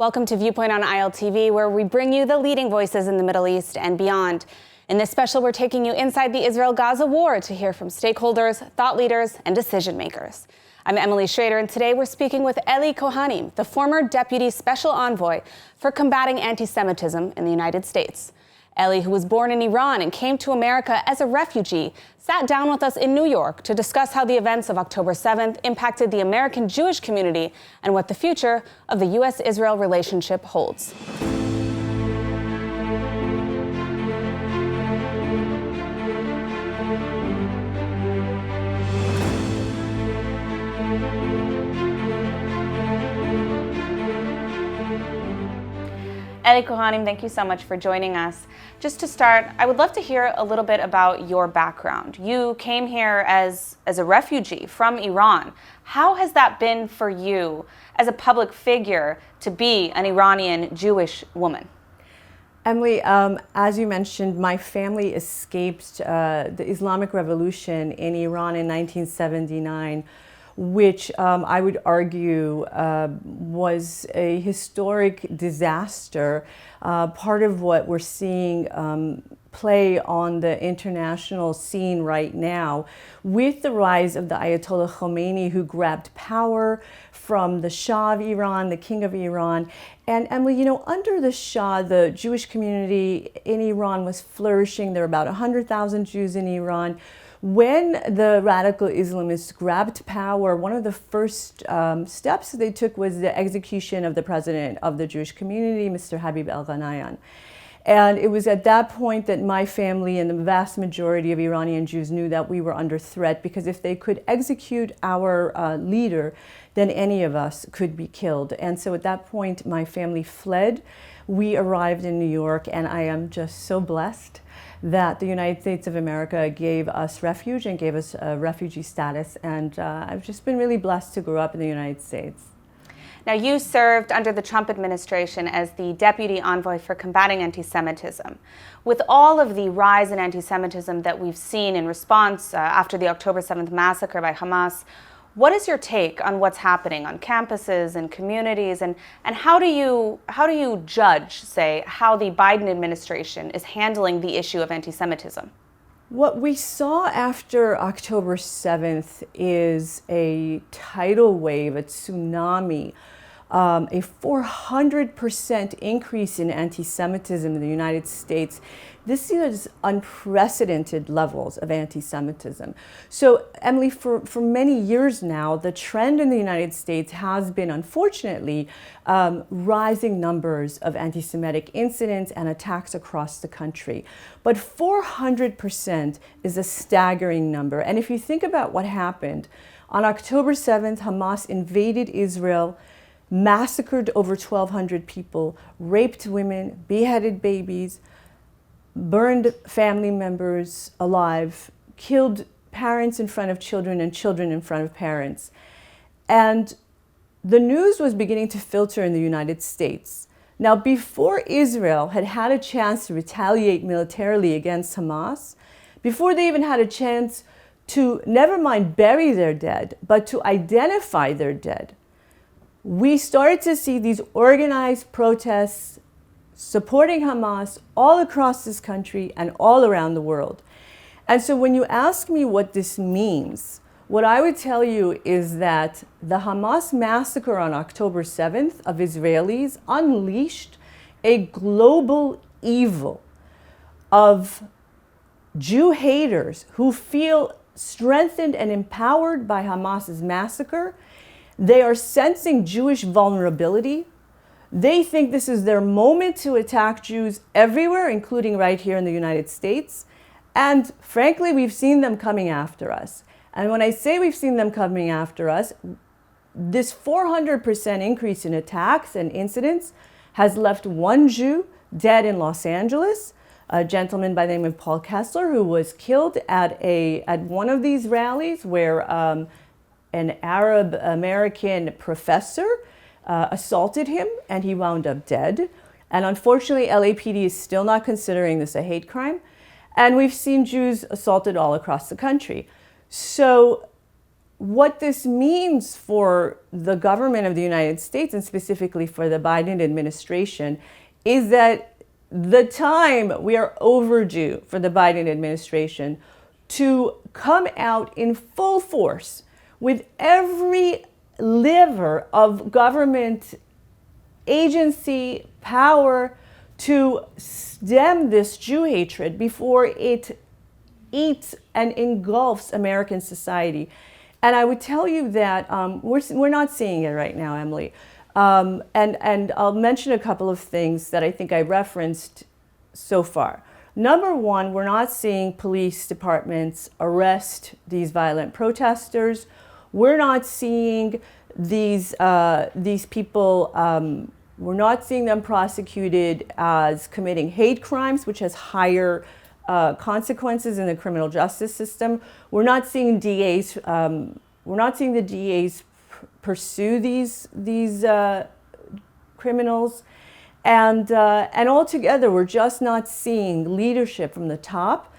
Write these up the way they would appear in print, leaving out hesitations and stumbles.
Welcome to Viewpoint on ILTV, where we bring you the leading voices in the Middle East and beyond. In this special, we're taking you inside the Israel-Gaza war to hear from stakeholders, thought leaders, and decision makers. I'm Emily Schrader, and today we're speaking with Ellie Cohanim, the former Deputy Special Envoy for combating anti-Semitism in the United States. Ellie, who was born in Iran and came to America as a refugee, sat down with us in New York to discuss how the events of October 7th impacted the American Jewish community and what the future of the U.S.-Israel relationship holds. Ellie Cohanim, thank you so much for joining us. Just to start, I would love to hear a little bit about your background. You came here as a refugee from Iran. How has that been for you as a public figure to be an Iranian Jewish woman? Emily, as you mentioned, my family escaped the Islamic Revolution in Iran in 1979. Which I would argue was a historic disaster, part of what we're seeing play on the international scene right now with the rise of the Ayatollah Khomeini, who grabbed power from the Shah of Iran, the King of Iran. And Emily, you know, under the Shah, the Jewish community in Iran was flourishing. There were about 100,000 Jews in Iran. When the radical Islamists grabbed power, one of the first steps they took was the execution of the president of the Jewish community, Mr. Habib al-Ghannaian. And it was at that point that my family and the vast majority of Iranian Jews knew that we were under threat, because if they could execute our leader, then any of us could be killed. And so at that point, my family fled. We arrived in New York, and I am just so blessed that the United States of America gave us refuge and gave us refugee status. And I've just been really blessed to grow up in the United States. Now, you served under the Trump administration as the Deputy Envoy for combating anti-Semitism. With all of the rise in anti-Semitism that we've seen in response after the October 7th massacre by Hamas, what is your take on what's happening on campuses and communities, and how do you judge, say, how the Biden administration is handling the issue of anti-Semitism? What we saw after October 7th is a tidal wave, a tsunami, a 400% increase in anti-Semitism in the United States. This is unprecedented levels of anti-Semitism. So, Emily, for many years now, the trend in the United States has been, unfortunately, rising numbers of anti-Semitic incidents and attacks across the country. But 400% is a staggering number. And if you think about what happened, on October 7th, Hamas invaded Israel, massacred over 1,200 people, raped women, beheaded babies, burned family members alive, killed parents in front of children and children in front of parents. And the news was beginning to filter in the United States. Now, before Israel had had a chance to retaliate militarily against Hamas, before they even had a chance to, never mind bury their dead, but to identify their dead, we started to see these organized protests supporting Hamas all across this country and all around the world. And so when you ask me what this means, what I would tell you is that the Hamas massacre on October 7th of Israelis unleashed a global evil of Jew haters who feel strengthened and empowered by Hamas's massacre. They are sensing Jewish vulnerability. They think this is their moment to attack Jews everywhere, including right here in the United States. And frankly, we've seen them coming after us. And when I say we've seen them coming after us, this 400% increase in attacks and incidents has left one Jew dead in Los Angeles, a gentleman by the name of Paul Kessler, who was killed at one of these rallies where an Arab American professor assaulted him, and he wound up dead. And unfortunately, LAPD is still not considering this a hate crime. And we've seen Jews assaulted all across the country. So what this means for the government of the United States, and specifically for the Biden administration, is that we are overdue for the Biden administration to come out in full force with every lever of government agency, power, to stem this Jew hatred before it eats and engulfs American society. And I would tell you that we're not seeing it right now, Emily. And I'll mention a couple of things that I think I referenced so far. Number one, we're not seeing police departments arrest these violent protesters. We're not seeing these people, we're not seeing them prosecuted as committing hate crimes, which has higher consequences in the criminal justice system. We're not seeing DAs. We're not seeing the DAs pursue these criminals, and altogether, we're just not seeing leadership from the top,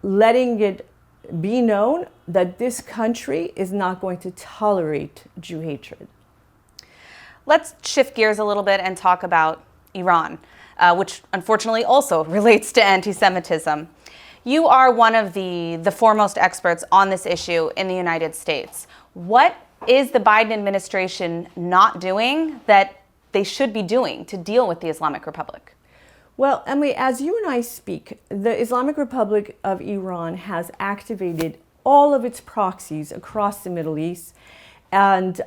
letting it be known that this country is not going to tolerate Jew hatred. Let's shift gears a little bit and talk about Iran, which unfortunately also relates to anti-Semitism. You are one of the foremost experts on this issue in the United States. What is the Biden administration not doing that they should be doing to deal with the Islamic Republic? Well, Emily, as you and I speak, the Islamic Republic of Iran has activated all of its proxies across the Middle East, and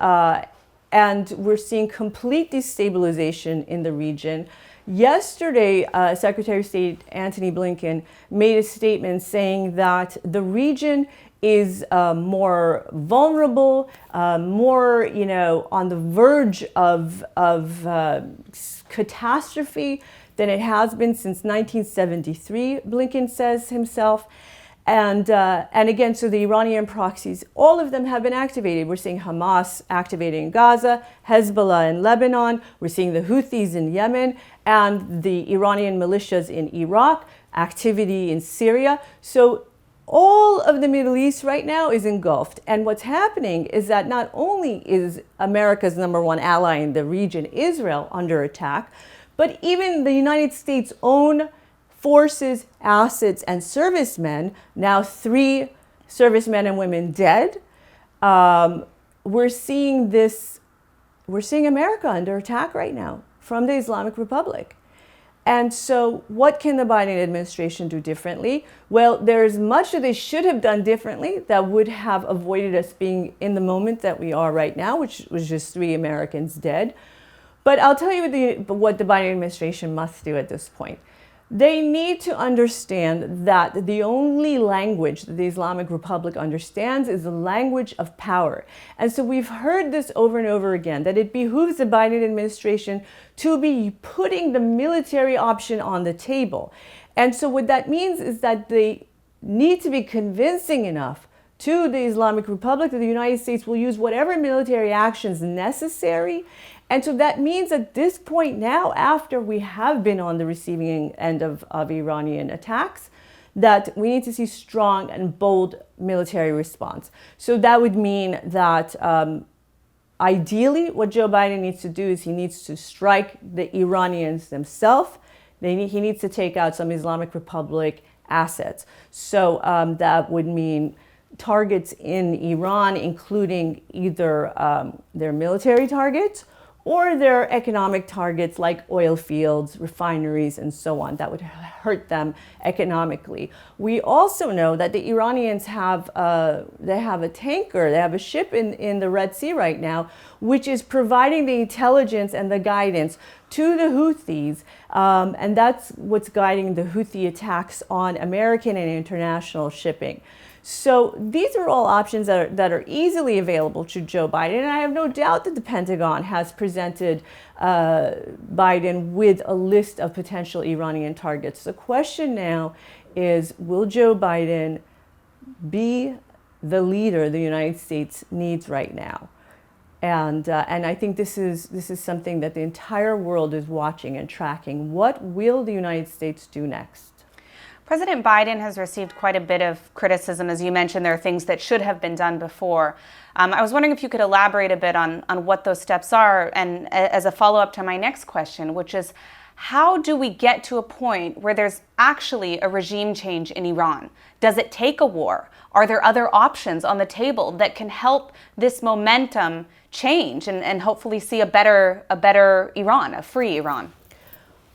we're seeing complete destabilization in the region. Yesterday, Secretary of State Antony Blinken made a statement saying that the region is more vulnerable, more, on the verge of catastrophe than it has been since 1973, Blinken says himself. And again, so the Iranian proxies, all of them have been activated. We're seeing Hamas activated in Gaza, Hezbollah in Lebanon, we're seeing the Houthis in Yemen, and the Iranian militias in Iraq, activity in Syria. So all of the Middle East right now is engulfed. And what's happening is that not only is America's #1 ally in the region, Israel, under attack, but even the United States' own forces, assets, and servicemen, now 3 servicemen and women dead. We're seeing America under attack right now from the Islamic Republic. And so what can the Biden administration do differently? Well, there's much that they should have done differently that would have avoided us being in the moment that we are right now, which was just 3 Americans dead. But I'll tell you what the Biden administration must do at this point. They need to understand that the only language that the Islamic Republic understands is the language of power. And so we've heard this over and over again, that it behooves the Biden administration to be putting the military option on the table. And so what that means is that they need to be convincing enough to the Islamic Republic that the United States will use whatever military actions necessary. And so that means at this point now, after we have been on the receiving end of Iranian attacks, that we need to see strong and bold military response. So that would mean that ideally what Joe Biden needs to do is he needs to strike the Iranians themselves. He needs to take out some Islamic Republic assets. So that would mean targets in Iran, including either their military targets or their economic targets like oil fields, refineries, and so on. That would hurt them economically. We also know that the Iranians have a tanker, they have a ship in the Red Sea right now, which is providing the intelligence and the guidance to the Houthis, and that's what's guiding the Houthi attacks on American and international shipping. So these are all options that are easily available to Joe Biden. And I have no doubt that the Pentagon has presented Biden with a list of potential Iranian targets. The question now is, will Joe Biden be the leader the United States needs right now? And I think this is something that the entire world is watching and tracking. What will the United States do next? President Biden has received quite a bit of criticism. As you mentioned, there are things that should have been done before. I was wondering if you could elaborate a bit on what those steps are, and as a follow-up to my next question, which is, how do we get to a point where there's actually a regime change in Iran? Does it take a war? Are there other options on the table that can help this momentum change and hopefully see a better Iran, a free Iran?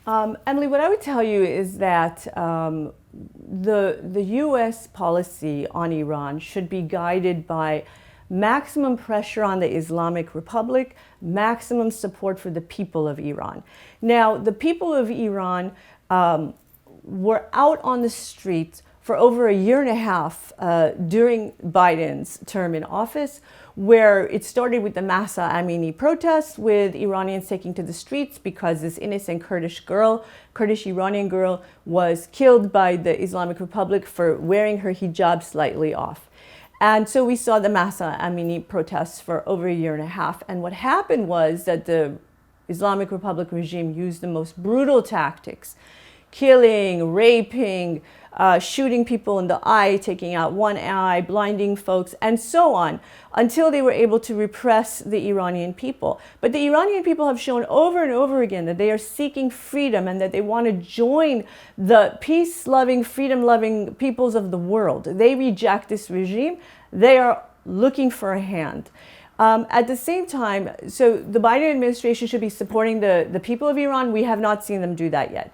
Emily, what I would tell you is that the U.S. policy on Iran should be guided by maximum pressure on the Islamic Republic, maximum support for the people of Iran. Now, the people of Iran were out on the streets for over a year and a half during Biden's term in office, where it started with the Mahsa Amini protests, with Iranians taking to the streets because this innocent Kurdish Iranian girl, was killed by the Islamic Republic for wearing her hijab slightly off. And so we saw the Mahsa Amini protests for over a year and a half. And what happened was that the Islamic Republic regime used the most brutal tactics: killing, raping, shooting people in the eye, taking out one eye, blinding folks, and so on, until they were able to repress the Iranian people. But the Iranian people have shown over and over again that they are seeking freedom and that they want to join the peace-loving, freedom-loving peoples of the world. They reject this regime. They are looking for a hand. At the same time, so the Biden administration should be supporting the people of Iran. We have not seen them do that yet.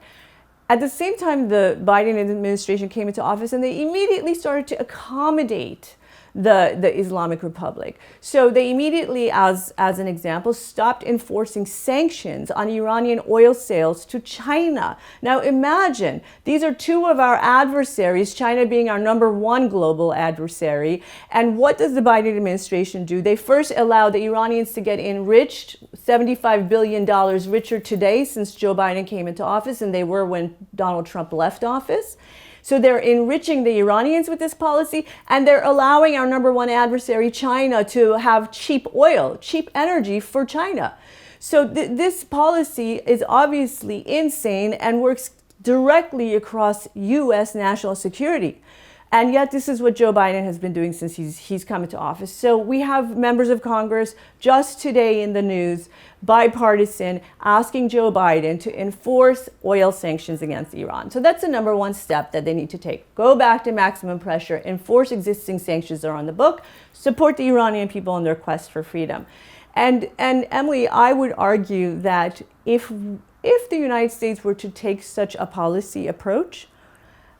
At the same time, the Biden administration came into office and they immediately started to accommodate the Islamic Republic. So they immediately, as an example, stopped enforcing sanctions on Iranian oil sales to China. Now imagine, these are two of our adversaries, China being our #1 global adversary. And what does the Biden administration do? They first allow the Iranians to get enriched, $75 billion richer today since Joe Biden came into office than they were when Donald Trump left office. So they're enriching the Iranians with this policy, and they're allowing our #1 adversary, China, to have cheap oil, cheap energy for China. So this policy is obviously insane and works directly across U.S. national security. And yet this is what Joe Biden has been doing since he's come into office. So we have members of Congress just today in the news, bipartisan, asking Joe Biden to enforce oil sanctions against Iran. So that's the #1 step that they need to take. Go back to maximum pressure, enforce existing sanctions that are on the book, support the Iranian people in their quest for freedom. And Emily, I would argue that if the United States were to take such a policy approach,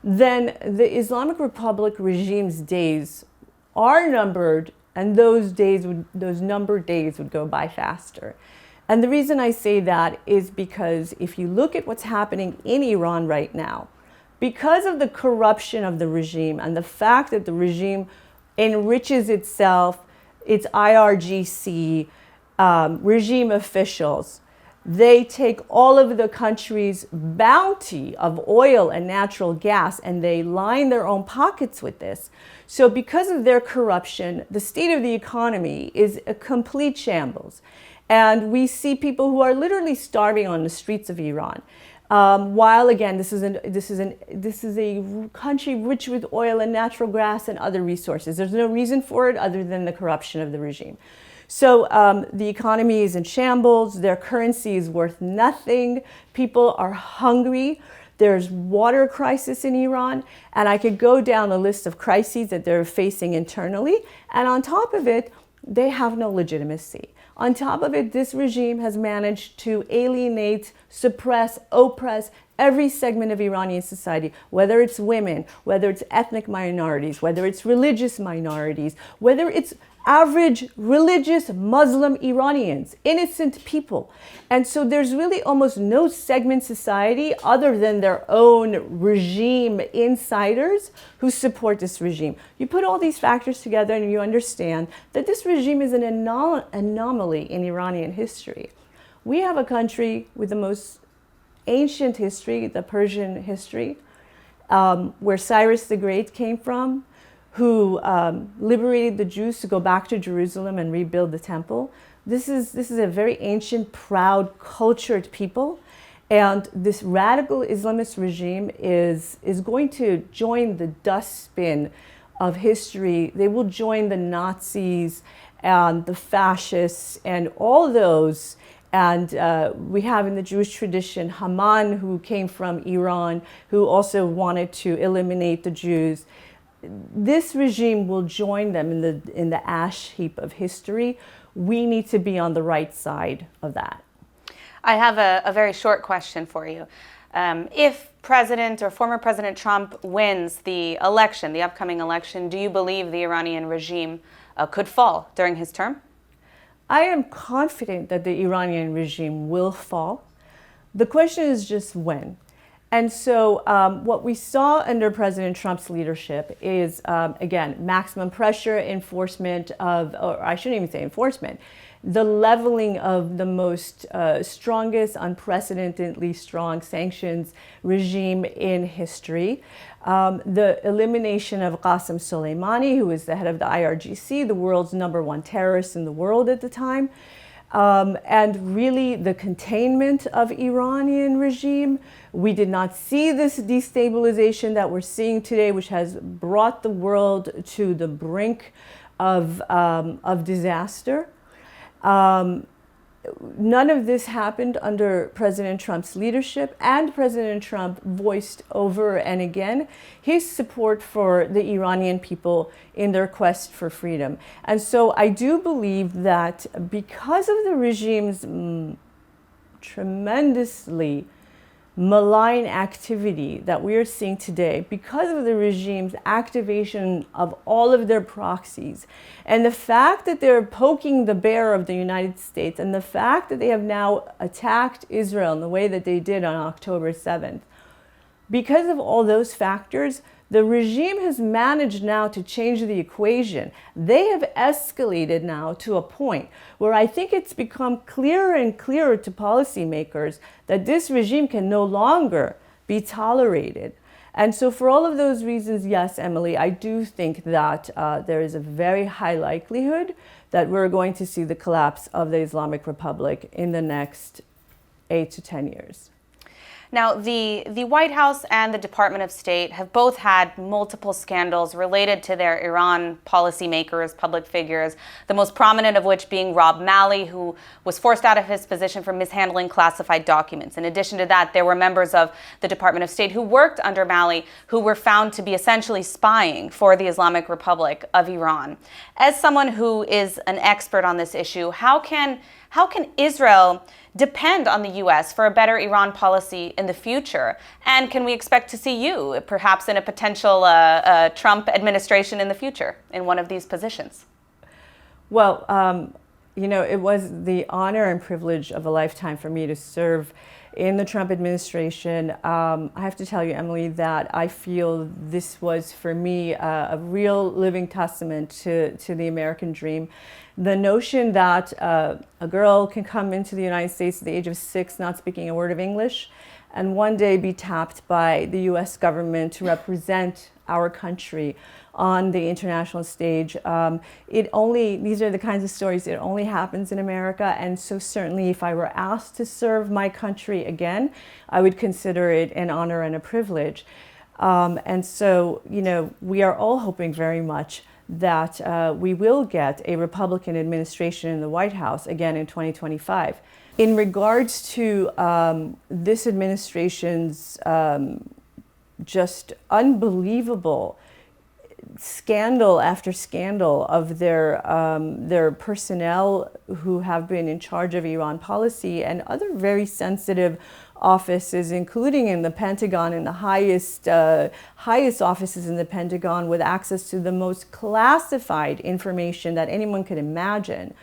then the Islamic Republic regime's days are numbered, and those numbered days would go by faster. And the reason I say that is because if you look at what's happening in Iran right now, because of the corruption of the regime and the fact that the regime enriches itself, its IRGC, regime officials, they take all of the country's bounty of oil and natural gas and they line their own pockets with this. So because of their corruption, the state of the economy is a complete shambles. And we see people who are literally starving on the streets of Iran. While again, this is a country rich with oil and natural gas and other resources. There's no reason for it other than the corruption of the regime. So the economy is in shambles, their currency is worth nothing, people are hungry, there's water crisis in Iran, and I could go down a list of crises that they're facing internally, and on top of it, they have no legitimacy. On top of it, this regime has managed to alienate, suppress, oppress every segment of Iranian society, whether it's women, whether it's ethnic minorities, whether it's religious minorities, whether it's average religious Muslim Iranians, innocent people. And so there's really almost no segment society other than their own regime insiders who support this regime. You put all these factors together and you understand that this regime is an anomaly in Iranian history. We have a country with the most ancient history, the Persian history, where Cyrus the Great came from, who liberated the Jews to go back to Jerusalem and rebuild the temple. This is a very ancient, proud, cultured people. And this radical Islamist regime is going to join the dustbin of history. They will join the Nazis and the fascists and all those. And we have in the Jewish tradition Haman, who came from Iran, who also wanted to eliminate the Jews. This regime will join them in the ash heap of history. We need to be on the right side of that. I have a very short question for you. If President or former President Trump wins the election, the upcoming election, do you believe the Iranian regime could fall during his term? I am confident that the Iranian regime will fall. The question is just when. And so what we saw under President Trump's leadership is, again, maximum pressure, enforcement of, or I shouldn't even say enforcement, the leveling of the most strongest, unprecedentedly strong sanctions regime in history. The elimination of Qasem Soleimani, who was the head of the IRGC, the world's #1 terrorist in the world at the time. And really the containment of Iranian regime. We did not see this destabilization that we're seeing today, which has brought the world to the brink of disaster. None of this happened under President Trump's leadership, and President Trump voiced over and again his support for the Iranian people in their quest for freedom. And so I do believe that because of the regime's tremendously malign activity that we are seeing today, because of the regime's activation of all of their proxies, and the fact that they're poking the bear of the United States, and the fact that they have now attacked Israel in the way that they did on October 7th, because of all those factors, the regime has managed now to change the equation. They have escalated now to a point where I think it's become clearer and clearer to policymakers that this regime can no longer be tolerated. And so for all of those reasons, yes, Emily, I do think that there is a very high likelihood that we're going to see the collapse of the Islamic Republic in the next 8 to 10 years. Now, the White House and the Department of State have both had multiple scandals related to their Iran policymakers, public figures, the most prominent of which being Rob Malley, who was forced out of his position for mishandling classified documents. In addition to that, there were members of the Department of State who worked under Malley who were found to be essentially spying for the Islamic Republic of Iran. As someone who is an expert on this issue, how can Israel depend on the U.S. for a better Iran policy in the future? And can we expect to see you perhaps in a potential Trump administration in the future in one of these positions? Well, you know, it was the honor and privilege of a lifetime for me to serve in the Trump administration. I have to tell you, Emily, that I feel this was for me a real living testament to the American dream. The notion that a girl can come into the United States at the age of 6 not speaking a word of English and one day be tapped by the US government to represent our country on the international stage. These are the kinds of stories, it only happens in America. And so certainly if I were asked to serve my country again, I would consider it an honor and a privilege. And so, you know, we are all hoping very much that we will get a Republican administration in the White House again in 2025. In regards to this administration's just unbelievable scandal after scandal of their personnel who have been in charge of Iran policy and other very sensitive offices, including in the Pentagon, in the highest offices in the Pentagon with access to the most classified information that anyone could imagine.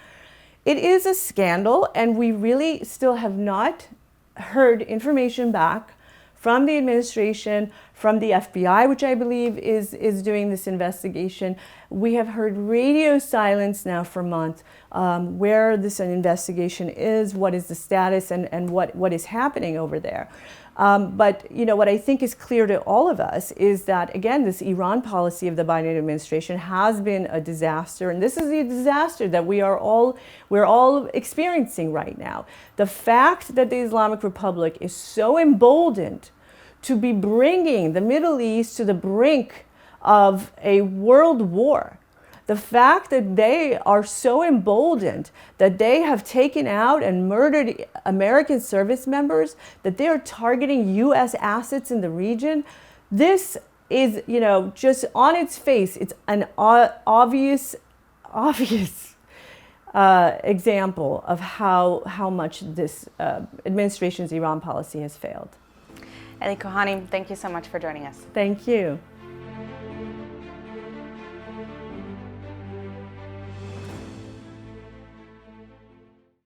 It is a scandal, and we really still have not heard information back from the administration, from the FBI, which I believe is doing this investigation. We have heard radio silence now for months, where this investigation is, what is the status, and what is happening over there. But what I think is clear to all of us is that, again, this Iran policy of the Biden administration has been a disaster, and this is the disaster that we're all experiencing right now. The fact that the Islamic Republic is so emboldened to be bringing the Middle East to the brink of a world war, the fact that they are so emboldened that they have taken out and murdered American service members, that they are targeting U.S. assets in the region, this is, just on its face, it's an obvious example of how much this administration's Iran policy has failed. Ellie Cohanim, thank you so much for joining us. Thank you.